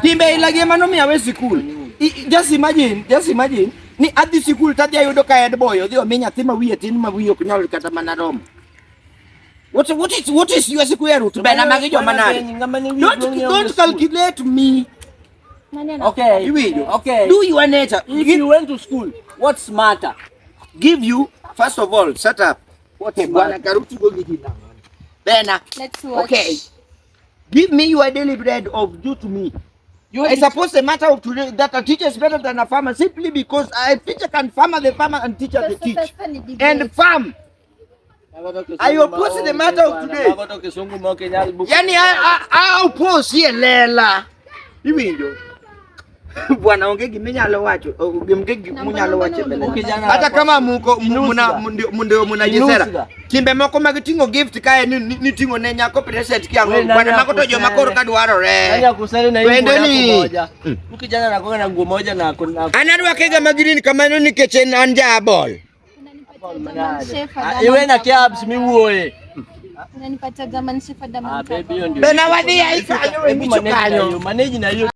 Timbe ilagi mano mi awe school. Just imagine. Ni adhi school tadhi ayudo ka head boy odhi omi nyathi ma wiye tin ma wiye ok nyal kata mana rom. What is your square root? Bena magi joma nade. Don't calculate me. Okay. Okay. Do your nature. If you went to school, what's matter? Give you first of all set up. What is Bwana Karuti go give you now? Bena. Let's watch. Okay. Give me your daily bread of do to me. I suppose the matter of today that a teacher is better than a farmer simply because a teacher can farmer the farmer and teacher the teach. And farm. I oppose the matter of today. Yani I oppose here lela. Iwinjo. Bwana ongegi menyalo wacho, ongegi munyalo wacho mbele. Hata kama muko muna jesera. Timbe moko magitingo gift kae ni tingo ne nyako present kiango. Bwana mako to joma koro kadwaro re. Anya kusali na hiyo moja. Ukijana nakoga na nguo moja na anadwa kega magirini kama no nikeche anja ball. Iwe na kiabs mi uoe. Unanipata zaman chef Adam. Bena wadhi aifa. Manage na hiyo.